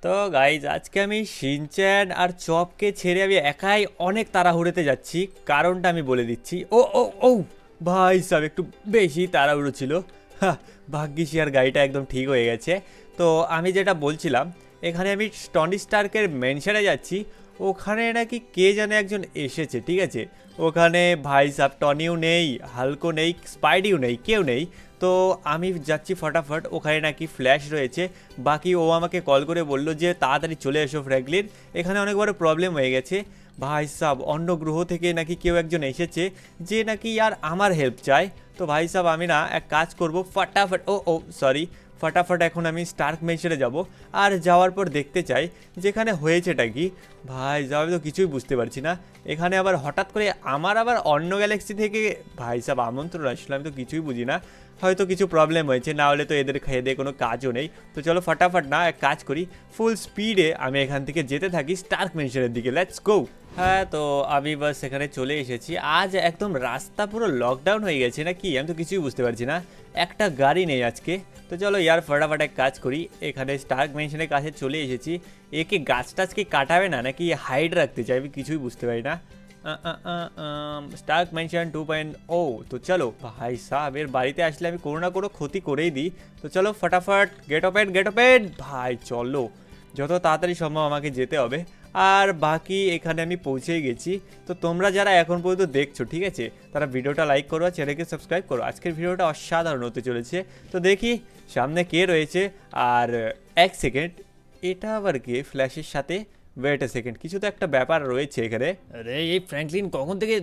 তো গাইজ আজকে আমি শিনচ্যান আর চপকে ছেড়ে আমি একাই অনেক তাড়াহুড়োতে যাচ্ছি। কারণটা আমি বলে দিচ্ছি। ও ও ও ভাই সাহেব একটু বেশি তাড়াহুড়ো ছিল। হ্যাঁ, ভাগ্যিস আর গাড়িটা একদম ঠিক হয়ে গেছে। তো আমি যেটা বলছিলাম, এখানে আমি টনি স্টার্কের মেনশনে যাচ্ছি। ওখানে নাকি কে জানে একজন এসেছে, ঠিক আছে। ওখানে ভাই সাহেব টনিও নেই, হালকো নেই, স্পাইডিও নেই, কেউ নেই। তো আমি যাচ্ছি ফটাফট, ওখানে নাকি ফ্ল্যাশ রয়েছে। বাকি ও আমাকে কল করে বলল যে তাড়াতাড়ি চলে এসো ফ্র্যাঙ্কলিন, এখানে অনেক বড় প্রবলেম হয়ে গেছে। ভাই সাহেব অন্য গ্রহ থেকে নাকি কেউ একজন এসেছে যে নাকি আর আমার হেল্প চায়। তো ভাই সাহেব আমি না এক কাজ করব, ফটাফট সরি ফটাফট এখন আমি স্টার্ক মেনশনে যাব। আর যাওয়ার পর দেখতে চাই যেখানে হয়েছেটা কি। ভাই সাহেব তো কিছুই বুঝতে পারছি না। এখানে আবার হঠাৎ করে আমার আবার অন্য গ্যালাক্সি থেকে ভাই সাহেব আমন্ত্রণ আসলো, আমি তো কিছুই বুঝি না। হয়তো কিছু প্রবলেম হয়েছে, না হলে তো এদের খেয়ে দিয়ে কোনো কাজও নেই। তো চলো ফটাফট না এক কাজ করি, ফুল স্পিডে আমি এখান থেকে যেতে থাকি স্টার্ক মেনশনের দিকে। Let's go. হ্যাঁ, তো আমি বাস এখানে চলে এসেছি। আজ একদম রাস্তা পুরো লকডাউন হয়ে গেছে নাকি, আমি তো কিছুই বুঝতে পারছি না। একটা গাড়ি নেই আজকে। তো চলো ইয়ার ফটাফট এক কাজ করি, এখানে স্টার্ক মেনশনের কাছে চলে এসেছি। একে গাছ টাছ কি কাটাবে না নাকি হাইড রাখতে চাই, আমি কিছুই বুঝতে পারি না। Stark mansion 2.0। তো চলো ভাই সাহেব এর বাড়িতে আসলে আমি কোনো না কোনো ক্ষতি করেই দিই। তো চলো ফটাফট গেট ওপেন ভাই, চলো যত তাড়াতাড়ি সম্ভব আমাকে যেতে হবে। আর বাকি এখানে আমি পৌঁছেই গেছি। তো তোমরা যারা এখন পর্যন্ত দেখছো, ঠিক আছে, তারা ভিডিওটা লাইক করো আর চ্যানেলকে সাবস্ক্রাইব করো। আজকের ভিডিওটা অসাধারণ হতে চলেছে। তো দেখি সামনে কে রয়েছে। আর এক সেকেন্ড, এটা আবার কে ফ্ল্যাশের সাথে? ওয়েট এ সেকেন্ড, কিছু তো একটা ব্যাপার রয়েছে এখানে। আরে এই ফ্র্যাঙ্কলিন কখন থেকে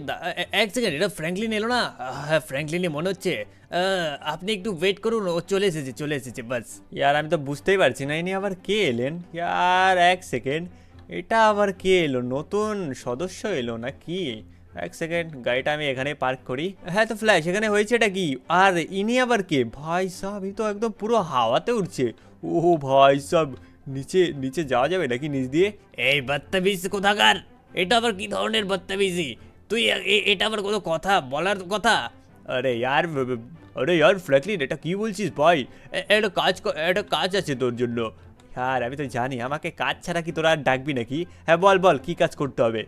এক সেকেন্ড, এটা ফ্র্যাঙ্কলিন এলো না? হ্যাঁ ফ্র্যাঙ্কলিনই মনে হচ্ছে। আপনি একটু ওয়েট করুন, ও চলে এসেছে বাস। ইয়ার আমি তো বুঝতেই পারছি না ইনি আবার কে এলেন। ইয়ার এক সেকেন্ড, এটা আবার কে এলো? নতুন সদস্য এলো না কি? এক সেকেন্ড, গাড়িটা আমি এখানে পার্ক করি। হ্যাঁ, তো ফ্ল্যাশ এখানে হয়েছে এটা কি? আর ইনি আবার কে? ভাই সাহেব এই তো একদম পুরো হাওয়াতে উঠছে। ও ভাই সাহেব, নিচে নিচে যাওয়া যাবে নাকি নিচ দিয়ে? এই বদতমিজ কোথাকার, এটা আবার কি ধরনের বদতমিজি? তুই এটা আবার কোনো কথা বলার কথা? আরে ইয়ার আরে ইয়ার ফ্র্যাঙ্কলিন, এটা কি বলছিস ভাই? একটা কাজ আছে তোর জন্য। হ্যাঁ আমি তো জানি, আমাকে কাজ ছাড়া কি তোরা আর ডাকবি নাকি? হ্যাঁ বল বল, কি কাজ করতে হবে?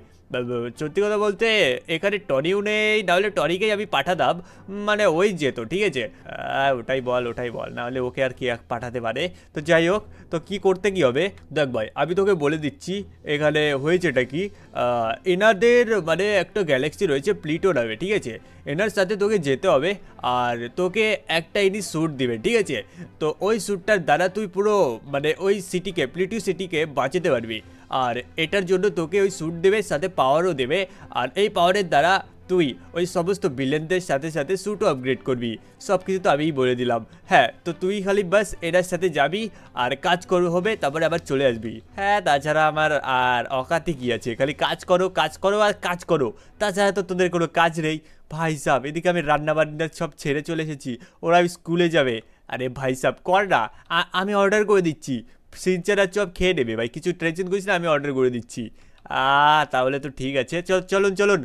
সত্যি কথা বলতে এখানে টনিও নেই, নাহলে টনিকেই আমি পাঠাতাম, মানে ওই যেত, ঠিক আছে। ওটাই বল, নাহলে ওকে আর কি পাঠাতে পারে। তো যাই হোক, তো কি করতে কি হবে দেখ ভাই, আমি তোকে বলে দিচ্ছি এখানে হয়েছেটা কি। এনাদের মানে একটা গ্যালাক্সি রয়েছে প্লিটো নামে, ঠিক আছে। এনার সাথে তোকে যেতে হবে। আর তোকে একটা ইনি স্যুট দিবে, ঠিক আছে। তো ওই স্যুটটার দ্বারা তুই পুরো মানে ওই সিটিকে, প্লিটো সিটিকে বাঁচাতে পারবি। আর এটার জন্য তোকে ওই স্যুট দেবে, সাথে পাওয়ারও দেবে। আর এই পাওয়ারের দ্বারা তুই ওই সমস্ত ভিলেনদের সাথে সাথে স্যুটও আপগ্রেড করবি। সব কিছু তো আমিই বলে দিলাম। হ্যাঁ, তো তুই খালি বাস এটার সাথে যাবি আর কাজ করো হবে, তারপরে আবার চলে আসবি। হ্যাঁ, তাছাড়া আমার আর অকাতি কি আছে, খালি কাজ করো আর কাজ করো। তাছাড়া তো তোদের কোনো কাজ নেই। ভাই সাহেব এদিকে আমি রান্না বান্না সব ছেড়ে চলে এসেছি, ওরা স্কুলে যাবে। আরে ভাই সাহেব কর না, আমি অর্ডার করে দিচ্ছি। সিনচার আর চপ খেয়ে নেবে ভাই, কিছু টেনশন করিস না, আমি অর্ডার করে দিচ্ছি। তাহলে তো ঠিক আছে, চলুন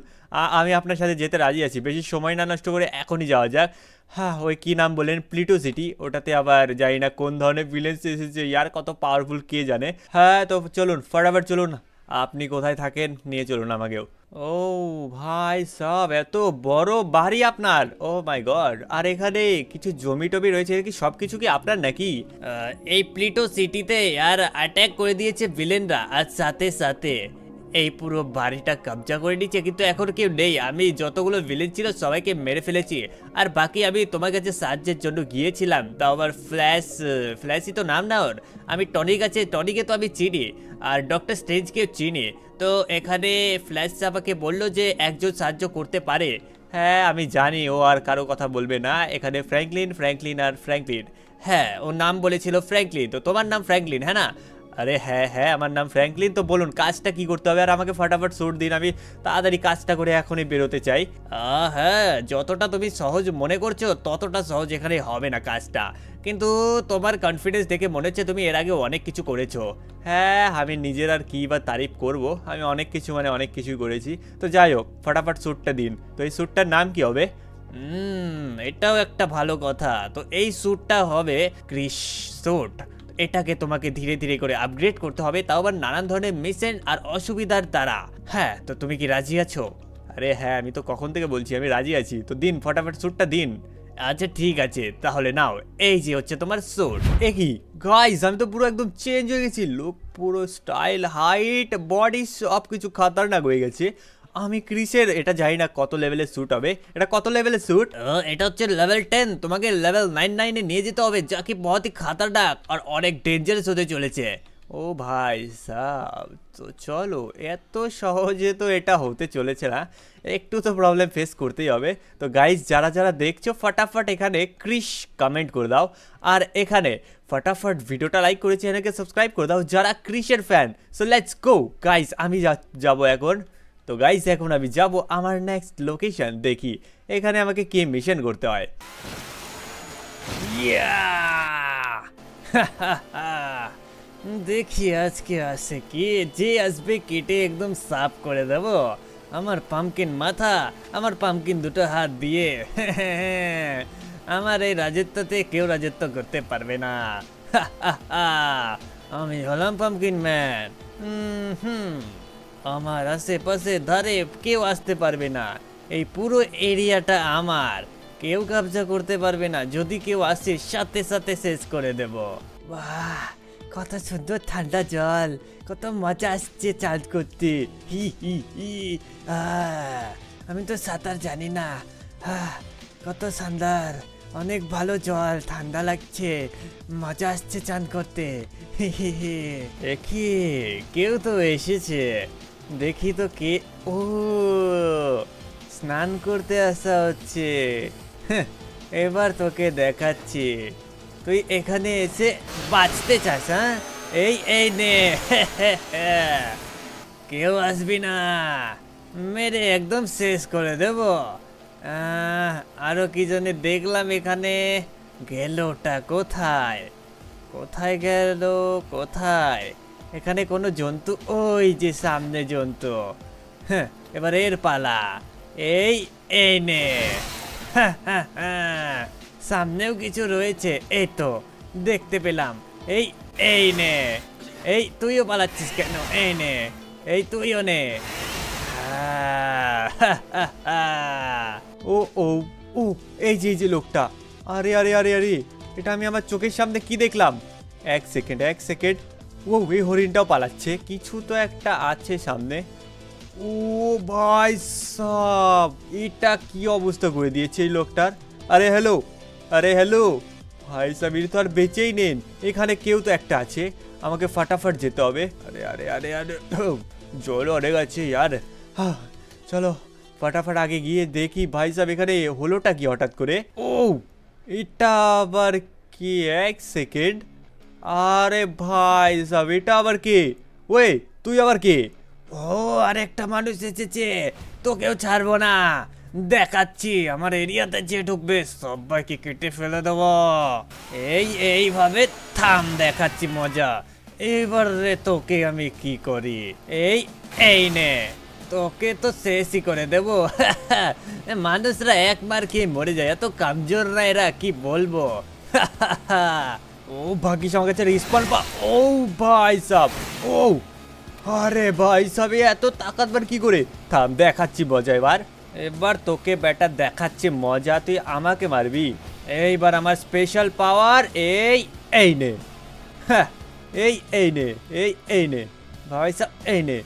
আমি আপনার সাথে যেতে রাজি আছি। বেশি সময় না নষ্ট করে এখনই যাওয়া যাক। হ্যাঁ, ওই কী নাম বলেন, প্লিটো সিটি, ওটাতে আবার জানি না কোন ধরনের ভিলেন্স এসেছে, ইয়ার কত পাওয়ারফুল কে জানে। হ্যাঁ, তো চলুন ফটাফট চলুন। আপনি কোথায় থাকেন নিয়ে চলুন আমাকেও। ও ভাই সব এত বড় বাড়ি আপনার, ও মাই গড। আর এখানে কিছু জমি টমি রয়েছে, কি সব কিছু কি আপনার নাকি? এই প্লিটো সিটিতে আর অ্যাটাক করে দিয়েছে ভিলেনরা, আর সাথে সাথে এই পুরো বাড়িটা কবজা করে নিচ্ছে। কিন্তু এখন কেউ নেই, আমি যতগুলো ভিলেন ছিল সবাইকে মেরে ফেলেছি। আর বাকি আমি তোমার কাছে সাহায্যের জন্য গিয়েছিলাম, তাও আবার ফ্ল্যাশই তো নাম না ওর। আমি টনিকে তো আমি চিনি, আর ডক্টর স্ট্রেঞ্জকেও চিনি। তো এখানে ফ্ল্যাশ আমাকে বললো যে একজন সাহায্য করতে পারে। হ্যাঁ আমি জানি, ও আর কারো কথা বলবে না এখানে। ফ্র্যাঙ্কলিন। হ্যাঁ, ওর নাম বলেছিল ফ্র্যাঙ্কলিন। তো তোমার নাম ফ্র্যাঙ্কলিন, হ্যাঁ না? আরে হ্যাঁ আমার নাম ফ্র্যাঙ্কলিন। তো বলুন কাজটা কি করতে হবে, আর আমাকে ফটাফট স্যুট দিন, আমি তাড়াতাড়ি কাজটা করে এখনই বেরোতে চাই। হ্যাঁ, যতটা তুমি সহজ মনে করছো ততটা সহজ এখানে হবে না কাজটা। কিন্তু তোমার কনফিডেন্স দেখে মনে হচ্ছে তুমি এর আগে অনেক কিছু করেছো। হ্যাঁ, আমি নিজের আর কি বা তারিফ করব, আমি অনেক কিছুই করেছি। তো যাই হোক, ফটাফট স্যুটটা দিন। তো এই স্যুটটার নাম কি হবে? এটাও একটা ভালো কথা। তো এই স্যুটটা হবে ক্রিস স্যুট। এটাকে তোমাকে ধীরে ধীরে করে আপগ্রেড করতে হবে, তাও আবার নানান ধরনের মিশন আর অসুবিধার দ্বারা। হ্যাঁ, তো তুমি কি রাজি আছো? আরে হ্যাঁ, আমি তো কখন থেকে বলছি আমি রাজি আছি, তো দিন ফটাফট স্যুটটা দিন। আচ্ছা ঠিক আছে, তাহলে নাও, এই যে হচ্ছে তোমার স্যুট। এ কি গাইস, আমি তো পুরো একদম চেঞ্জ হয়ে গেছি, লুক পুরো স্টাইল হাইট বডি সব কিছু খাতারনাক হয়ে গেছে। আমি ক্রিসের, এটা জানি না কত লেভেলের স্যুট হবে, এটা কত লেভেলের স্যুট? এটা হচ্ছে লেভেল 10, তোমাকে লেভেল 99 নিয়ে যেতে হবে, যা কি বহুত হি খাতারনাক আর অনেক ডেঞ্জারাস হতে চলেছে। ও ভাই সাব, তো চলো, এত সহজে তো এটা হতে চলেছে না, একটু তো প্রবলেম ফেস করতেই হবে। তো গাইস, যারা যারা দেখছো ফটাফট এখানে ক্রিশ কমেন্ট করে দাও, আর এখানে ফটাফট ভিডিওটা লাইক করে চ্যানেলকে সাবস্ক্রাইব করে দাও যারা ক্রিশের ফ্যান। সো লেটস গো গাইস, আমি যাবো এখন। তো গাইস, এখন আমি যাব আমার নেক্সট লোকেশন, দেখি এখানে আমাকে কি মিশন করতে হয়। দেখি আজকে আসে কি, যে আসবে কেটে একদম সাফ করে দেব আমার পামকিন মাথা, আমার পামকিন দুটো হাত দিয়ে। আমার এই রাজত্বতে কেউ রাজত্ব করতে পারবে না। আমি হলাম পামকিন ম্যান। আমার আশেপাশে ধারে কেউ আসতে পারবে না, এই পুরো এরিয়াটা আমার, কেউ কবজা করতে পারবে না, যদি কেউ আসে সাথে সাথে শেষ করে দেব। বাহ, কত সুন্দর ঠান্ডা জল, কত মজা আসছে চান করতে। হি হি হি। আমি তো সাঁতার জানি না। কত সুন্দর, অনেক ভালো জল, ঠান্ডা লাগছে, মজা আসছে চান করতে। দেখি কেউ তো এসেছে, দেখি তো কে। ও, স্নান করতে আসা হচ্ছে। এবার তোকে দেখাচ্ছি, তুই এখানে এসে বাঁচতে চাস? হ্যাঁ, এই নে। কেউ আসবি না, মেরে একদম শেষ করে দেব। আরো কি জানি দেখলাম এখানে, গেলটা কোথায়, কোথায় গেল, কোথায়? এখানে কোনো জন্তু, ওই যে সামনে জন্তু। হ্যাঁ, এবার এর পালা। এই নে। সামনেও কিছু রয়েছে, এই তো দেখতে পেলাম। এই নে। এই তুইও পালাচ্ছিস কেন? এই নে, এই তুইও নে। ও ও ও, এই যে লোকটা, আরে আরে আরে আরে, এটা আমি আমার চোখের সামনে কি দেখলাম? এক সেকেন্ড, ও এই হরিণটাও পালাচ্ছে, কিছু তো একটা আছে সামনে। ও ভাই সাব, এটা কি অবস্থা করে দিয়েছে এই লোকটার। আরে হ্যালো ভাই সাব, এটা তো আর বেঁচেই নেন, এখানে কেউ তো একটা আছে, আমাকে ফাটাফাট যেতে হবে। আরে আরে আরে আরে, জল অনেক আছে ইয়ার। চলো ফাটাফাট আগে গিয়ে দেখি ভাই সাব এখানে হলোটা কি হঠাৎ করে। ও, এটা আবার কি? এক সেকেন্ড, আরে ভাই সাব, এটা আবার কে? ওয়ে, তুই আবার কে? ও, আরেকটা মানুষ এসেছে, তোকেও ছাড়বো না, দেখাচ্ছি আমার এরিয়াতে যে ঢুকবে সবাইকে কেটে ফেলে দেবো। এইভাবে থাম, দেখাচ্ছি মজা। এবারে তোকে আমি কি করি, এই নে, তোকে তো শেষই করে দেবো। মানুষরা একবার খেয়ে মরে যায়, এত কামজোর না এরা, কি বলবো। ও ভাগ্যিস আমার কাছে রিসপন্স ও ভাই সাব, ও আরে ভাই সাব, এত তাকাতবার কি করে? থাম, দেখাচ্ছি মজা এবার তোকে বেটা দেখাচ্ছি মজা, তুই আমাকে মারবি। এইবার আমার স্পেশাল পাওয়ার, এই নে। হ্যাঁ, এই নে ভাই সাব, এই নে,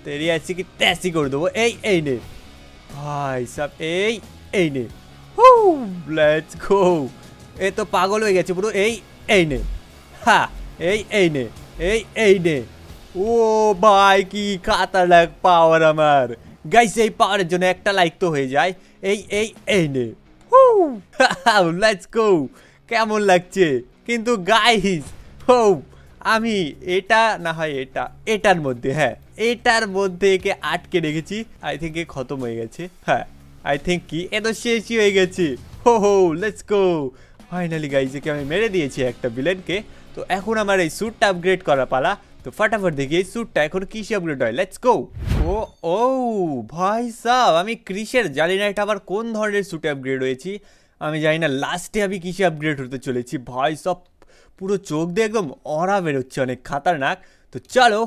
তেরি ऐसी की तैसी कर दो। এই নে ভাই সাব, এই নে। লেটস গো, এ তো পাগল হয়ে গেছে পুরো। এই নে, হ্যাঁ, এই নে। ও ভাই, কি খাতারনাক পাওয়ার আমার। গাইস, এই পাওয়ারের জন্য একটা লাইক তো হয়ে যায়। এই নে। লেটস গো, কেমন লাগছে কিন্তু গাইস? আমি এটা না হয় এটার মধ্যে, হ্যাঁ এটার মধ্যে একে আটকে রেখেছি। আই থিঙ্ক এ খতম হয়ে গেছে। হ্যাঁ, আই থিঙ্ক কি এ তো শেষই হয়ে গেছে। লেটস গো, ফাইনালি গাইস একে আমি মেরে দিয়েছি একটা ভিলেনকে। তো এখন আমার এই স্যুটটা আপগ্রেড করা পালা। তো ফটাফট দেখি এই স্যুটটা এখন কিসে আপগ্রেড হয়। Let's go. ও ভাই সাব, আমি ক্রিসের জানি না এটা আবার কোন ধরনের স্যুটে আপগ্রেড হয়েছি, আমি জানি না লাস্টে আমি কিসে আপগ্রেড হতে চলেছি। ভাই সব পুরো চোখ দিয়ে একদম অরা বেরোচ্ছে, অনেক খাতারনাক। তো চলো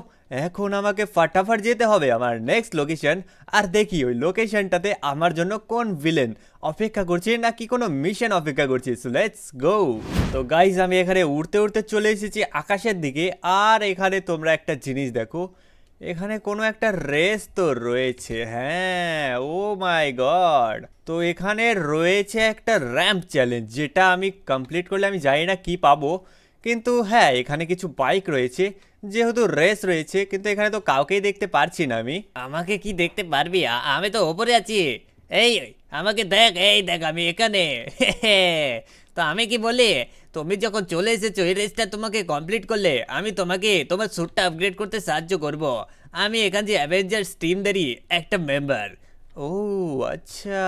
এখন আমাকে ফাটাফাট যেতে হবে আমার নেক্সট লোকেশন, আর দেখি ওই লোকেশনটাতে আমার জন্য কোন ভিলেন অপেক্ষা করছে নাকি কোনো মিশন অপেক্ষা করছে। সো লেটস গো। তো গাইজ আমি এখানে উড়তে উড়তে চলে এসেছি আকাশের দিকে, আর এখানে তোমরা একটা জিনিস দেখো, এখানে কোনো একটা রেস তো রয়েছে। হ্যাঁ, ও মাই গড। তো এখানে রয়েছে একটা র্যাম্প চ্যালেঞ্জ, যেটা আমি কমপ্লিট করলে আমি জানি না কি পাবো, কিন্তু হ্যাঁ এখানে কিছু বাইক রয়েছে, যেহেতু রেস রয়েছে, কিন্তু এখানে তো কাউকেই দেখতে পারছি না আমি। আমাকে কি দেখতে পারবি? আমি তো ওপরে আছি। এই আমাকে দেখ, এই দেখ আমি এখানে। তো আমি কি বলি, তুমি যখন চলে এসেছো এই রেসটা তোমাকে কমপ্লিট করলে আমি তোমাকে তোমার স্যুটটা আপগ্রেড করতে সাহায্য করব। আমি এখান যে অ্যাভেঞ্জার্স টিমদেরই একটা মেম্বার। ও আচ্ছা,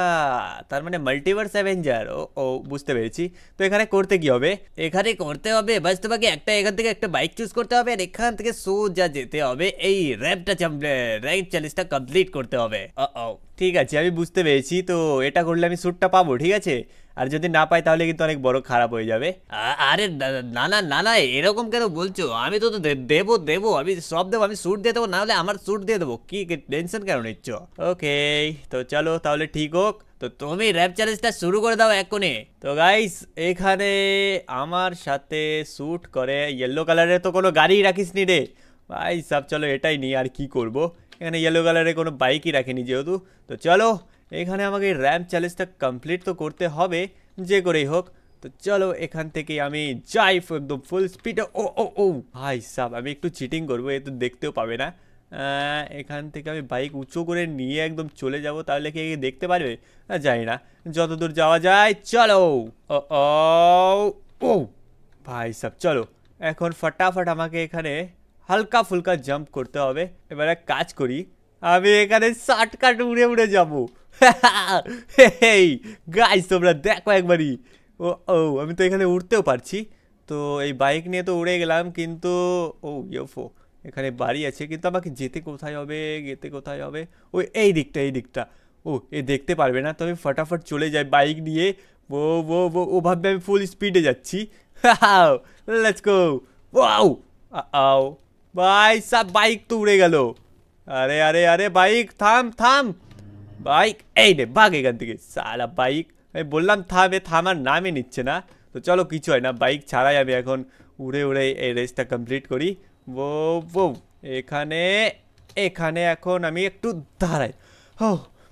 তার মানে মাল্টিভার্স অ্যাভেঞ্জার। ও ও বুঝতে পেরেছি। তো এখানে করতে কি হবে? এখানে করতে হবে বাস তোমাকে এখান থেকে একটা বাইক চুজ করতে হবে, আর এখান থেকে সোজা যেতে হবে, এই র্যাম্প চ্যালেঞ্জটা কমপ্লিট করতে হবে। ও ঠিক আছে, আমি বুঝতে পেরেছি। তো এটা করলে আমি স্যুটটা পাবো, ঠিক আছে? আর যদি না পাই তাহলে কিন্তু অনেক বড় খারাপ হয়ে যাবে। আরে না না না না, এরকম কেন বলছো? আমি তো দেবো দেবো, আমি সব দেবো, আমি স্যুট দিয়ে দেবো, না হলে আমার স্যুট দিয়ে দেবো। কি টেনশন কেন নিচ্ছ? ওকে, তো চলো তাহলে ঠিক হোক। তো তুমি র্যাপ চ্যালেঞ্জটা শুরু করে দাও এক্ষুনি। তো গাইস এখানে আমার সাথে স্যুট করে ইয়েলো কালারের তো কোনো গাড়ি রাখিস নি রে ভাই সব। চলো এটাই নিয়ে আর কি করব, এখানে ইয়েলো কালারের কোনো বাইকই রাখিনি যেহেতু। তো চলো এখানে আমাকে র্যাম্প চ্যালেঞ্জটা কমপ্লিট তো করতে হবে যে করেই হোক। তো চলো এখান থেকে আমি যাই একদম ফুল স্পিডে। ও ও ও ভাই সাব, আমি একটু চিটিং করবো, এ তো দেখতেও পাবে না। এখান থেকে আমি বাইক উঁচু করে নিয়ে একদম চলে যাব, তাহলে কি দেখতে পারবে? জানি না, যতদূর যাওয়া যায় চলো। ও ও ও ভাই সাব, চলো এখন ফটাফট আমাকে এখানে হালকা ফুলকা জাম্প করতে হবে। এবার এক কাজ করি, আমি এখানে শর্টকাট উড়ে উড়ে যাবো। এই গাইস তোমরা দেখো একবারই। ও ও আমি তো এখানে উঠতেও পারছি। তো এই বাইক নিয়ে তো উড়ে গেলাম, কিন্তু ও ইউফো এখানে বাড়ি আছে, কিন্তু আমাকে যেতে কোথায় হবে? যেতে কোথায় হবে? ওই এই দিকটা, এই দিকটা। ও এ দেখতে পারবে না, তো আমি ফটাফট চলে যাই বাইক নিয়ে। ও ও ও ও ভাববে আমি ফুল স্পিডে যাচ্ছি। Let's go. ওয়াও আও ভাই সব, বাইক তো উড়ে গেল। আরে আরে আরে বাইক থাম থাম, বাইক এই রে ভাগ এখান থেকে সালা বাইক। আমি বললাম থামে, থামার নামই নিচ্ছে না। তো চলো কিছু হয় না, বাইক ছাড়াই আমি এখন উড়ে উড়ে এই রেসটা কমপ্লিট করি। ও ও এখানে এখানে এখন আমি একটু দাঁড়াই। ও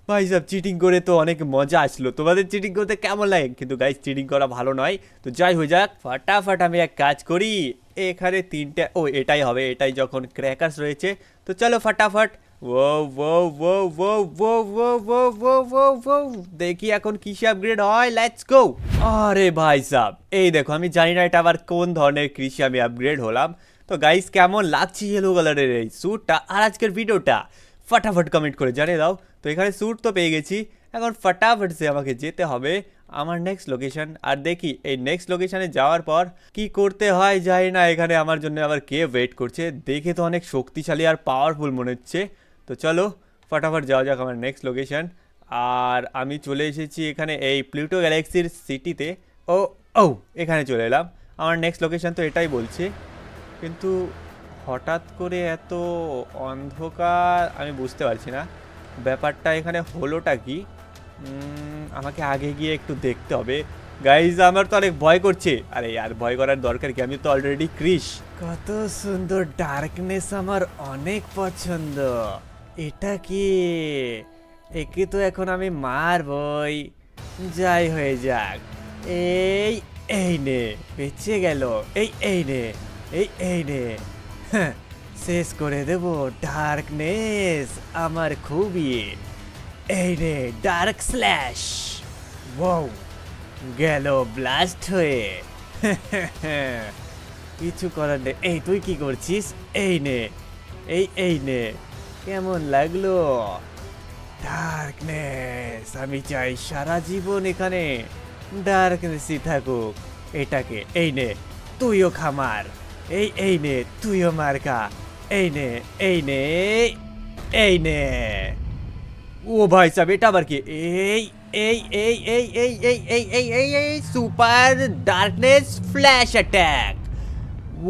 ভাই সব, চিটিং করে তো অনেক মজা আসলো। তোমাদের চিটিং করতে কেমন লাগে? কিন্তু গাইস চিটিং করা ভালো নয়। তো যাই হয়ে যাক, ফটাফট আমি এক কাজ করি, এখানে তিনটে, ও এটাই হবে, এটাই যখন ক্র্যাকার্স রয়েছে। তো চলো ফটাফট। ও ও ও ও ও ও ও ও ও ও দেখি এখন কিসে আপগ্রেড হয়। Let's go. আরে ভাই সাব, এই দেখো, আমি জানি না এটা আবার কোন ধরনের কৃষি আমি আপগ্রেড হলাম। তো গাইস কেমন লাগছে ইয়েলো কালারের এই স্যুটটা আর আজকের ভিডিওটা? ফটাফট কমেন্ট করে জানিয়ে দাও। তো এখানে স্যুট তো পেয়ে গেছি, এখন ফটাফট সে আমাকে যেতে হবে আমার নেক্সট লোকেশন। আর দেখি এই নেক্সট লোকেশনে যাওয়ার পর কি করতে হয় জানি না। এখানে আমার জন্য আবার কে ওয়েট করছে? দেখে তো অনেক শক্তিশালী আর পাওয়ারফুল মনে হচ্ছে। তো চলো ফটাফট যাওয়া যাক আমার নেক্সট লোকেশন। আর আমি চলে এসেছি এখানে এই প্লুটো গ্যালাক্সির সিটিতে। ও ও এখানে চলে এলাম, আমার নেক্সট লোকেশন তো এটাই বলছে, কিন্তু হঠাৎ করে এত অন্ধকার আমি বুঝতে পারছি না ব্যাপারটা এখানে হলোটা কি। আমাকে আগে গিয়ে একটু দেখতে হবে। গাইজ আমার তো অনেক ভয় করছে। আরে আর ভয় করার দরকার কি, আমি তো অলরেডি ক্রিশ। কত সুন্দর ডার্কনেস, আমার অনেক পছন্দ। এটা কি? একে তো এখন আমি মারবই, যাই হয়ে যাক। এই এই নে, বেঁচে গেল। এই নে, এই নে, শেষ করে দেব ডার্কনেস আমার খুবই। এই রে ডার্ক স্ল্যাশ। ওয়াও, গেল ব্লাস্ট হয়ে। কিছু করার নেই। এই তুই কি করছিস? এই নে, এই নে, কেমন লাগলো? ডার্কনেস, আমি চাই সারা জীবন এখানে ডার্কনেসই থাকুক। এটাকে এই নে, তুইও খামার। এই নে, তুইও মার খা। এই নে, এই নে, এই নে। ও ভাই সাহেব, এটা আবার কি? এই এই এই এই এই এই এই এই এই এই সুপার ডার্কনেস ফ্ল্যাশ অ্যাটাক।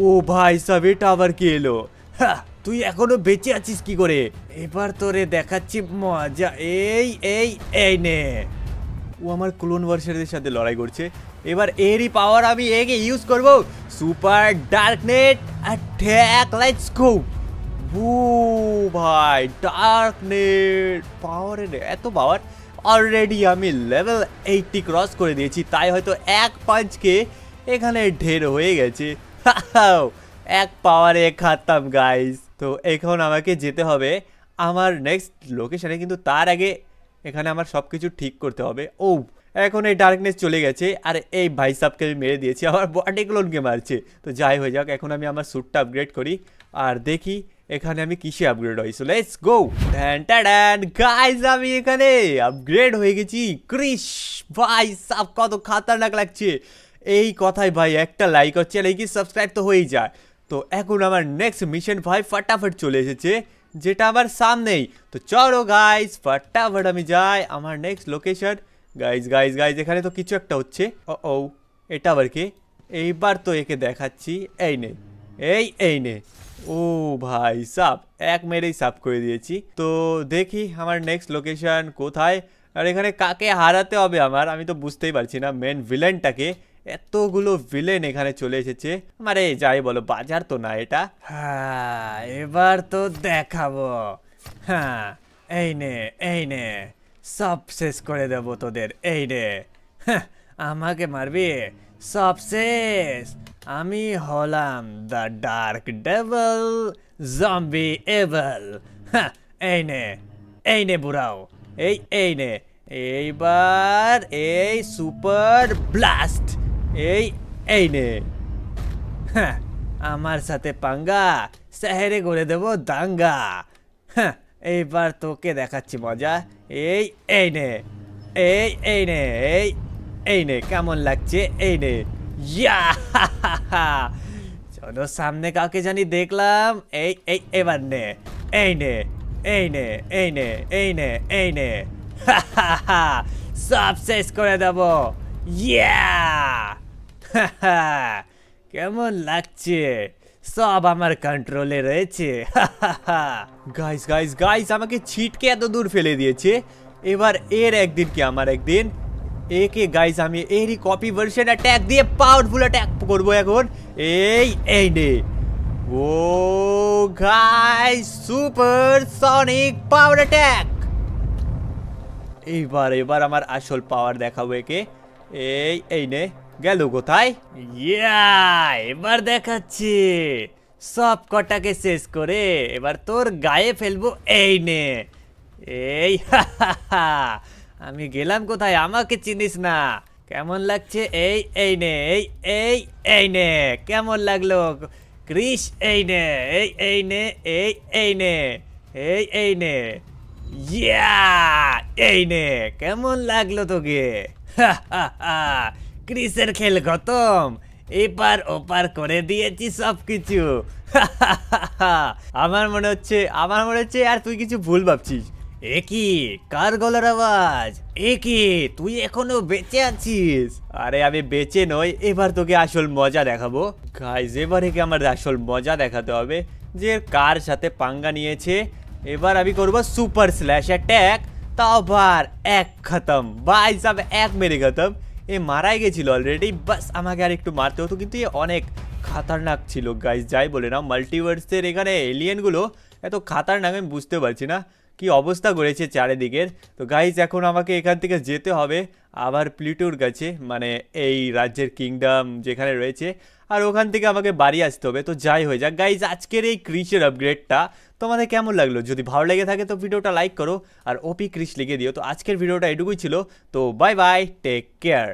ও ভাই সাব, এটা আবার কি এলো? হ্যাঁ, তুই এখনো বেঁচে আছিস কি করে? এবার তোরে দেখাচ্ছি মজা। এই এই এই নে। ও আমার ক্লোন ভার্সনের সাথে লড়াই করছে। এবার এরই পাওয়ার আমি একে ইউজ করব। Super darknet attack, let's go. ও ভাই, ডার্কনেট পাওয়ারের এত পাওয়ার! অলরেডি আমি লেভেল 80 ক্রস করে দিয়েছি, তাই হয়তো এক পাঁচকে এখানে ঢের হয়ে গেছে। এক পাওয়ারে খাতাম গাইস। তো এখন আমাকে যেতে হবে আমার নেক্সট লোকেশনে, কিন্তু তার আগে এখানে আমার সব কিছু ঠিক করতে হবে। ও, এখন এই ডার্কনেস চলে গেছে, আর এই ভাই সাবকে আমি মেরে দিয়েছি, আমার বডি ক্লোনকে মারছে। তো যাই হয়ে যাক, এখন আমি আমার স্যুটটা আপগ্রেড করি আর দেখি এখানে আমি কিসে আপগ্রেড হয়েছি। Let's go. গাইস, আমি এখানে আপগ্রেড হয়ে গেছি ক্রিশ। ভাই সাব কত খাতারনাক লাগছে! এই কথাই ভাই একটা লাইক হচ্ছে, লাইক সাবস্ক্রাইব তো হয়েই যায়। তো এখন আমার নেক্সট মিশন ভাই ফাটাফাট চলে এসেছে, যেটা আমার সামনেই। তো চলো গাইস, ফাটাফাট আমি যাই আমার next location. Guys guys guys, এখানে তো কিছু একটা হচ্ছে। ও, এটা আবার কে? এইবার তো একে দেখাচ্ছি। এই নে, এই নে। ও ভাই সাব, এক মেরেই সাব করে দিয়েছি। তো দেখি আমার নেক্সট লোকেশন কোথায়, আর এখানে কাকে হারাতে হবে আমার, আমি তো বুঝতেই পারছি না। মেন ভিলেনটাকে, এতগুলো ভিলেন এখানে চলে এসেছে। আরে যাই বলো, বাজার তো না এটা। হ্যাঁ, এবার তো দেখাবো। হ্যাঁ, এই নে, সব শেষ করে দেব তোদের। এই নে, হ্যাঁ, আমাকে মারবি? সব শেষ। আমি হলাম the dark devil zombie evil. হ্যাঁ, এই নে বুড়াও, এই নে। এইবার এই সুপার ব্লাস্ট, এই নে। হ্যাঁ, আমার সাথে পাঙ্গা, শহরে করে দেব দাঙ্গা। হ্যাঁ, এইবার তোকে দেখাচ্ছি মজা। এই নে, এই নে, এই নে। কেমন লাগছে? এই নে। ইয়া! চলো সামনে কাউকে জানি দেখলাম। এবার নে। এই নে, এই নে, এই নে, এই নে, এই নে। সব শেষ করে দেব। ইয়া! কেমন লাগছে? সব আমার কন্ট্রোলে রয়েছে। গাইস গাইস গাইস, আমাকে ছিটকে এত দূর ফেলে দিয়েছে। এবার এর একদিন কি আমার একদিন। একে গাইস আমি এরই কপি ভার্সন অ্যাটাক দিয়ে পাওয়ারফুল অ্যাটাক করবো এখন। এই নে। ও গাইস, সুপার সনিক পাওয়ার অ্যাটাক। এবার আমার আসল পাওয়ার দেখাবো একে। এই নে। গেল কোথায়? ইয়া! এবার দেখাচ্ছি। সব কটাকে শেষ করে এবার তোর গায়ে ফেলবো। এই নে। এই আমি গেলাম কোথায়? আমাকে চিনিস না? কেমন লাগছে? এই নে, এই নে। কেমন লাগলো ক্রিশ? এই নে, এই নে, এই নে, এই নে। ইয়া! এই নে। কেমন লাগলো তোকে? ক্রিসের খেল খতম। এপার ওপার করে দিয়েছি সবকিছু। আমার মনে হচ্ছে আর তুই কিছু ভুল ভাবছিস। এ কি? কার গলার আওয়াজ? এ কি? তুই এখনো বেঁচে আছিস? আরে আমি বেঁচে নই, এবার তোকে আসল মজা দেখাবো। গাইস, এবারে কি আমার আসল মজা দেখাতে হবে যে কার সাথে পাঙ্গা নিয়েছে। এবার আমি করবো সুপার স্ল্যাশ অ্যাটাক, তাও আবার এক খতম। ভাই সাব, এক মেরে খতম। এ মারাই গেছিল অলরেডি, বাস আমাকে আর একটু মারতে হতো। কিন্তু এ অনেক খাতারনাক ছিল গাইস, যাই বলে না। মাল্টিভার্সের এখানে এলিয়েনগুলো এত খাতারনাক, আমি বুঝতে পারছি না কি অবস্থা করেছে চারিদিকের। তো গাইস, এখন আমাকে এখান থেকে যেতে হবে আবার প্লুটোর কাছে, মানে এই রাজ্যের কিংডম যেখানে রয়েছে, আর ওখান থেকে আমাকে বাড়ি আসতে হবে। তো যাই হয়ে যাক গাইস, আজকের এই ক্রিশের আপগ্রেডটা তোমাদের কেমন লাগলো? যদি ভালো লেগে থাকে তো ভিডিওটা লাইক করো আর ওপি ক্রিশ লিখে দিও। তো আজকের ভিডিওটা এটুকুই ছিল। তো বাই বাই, টেক কেয়ার।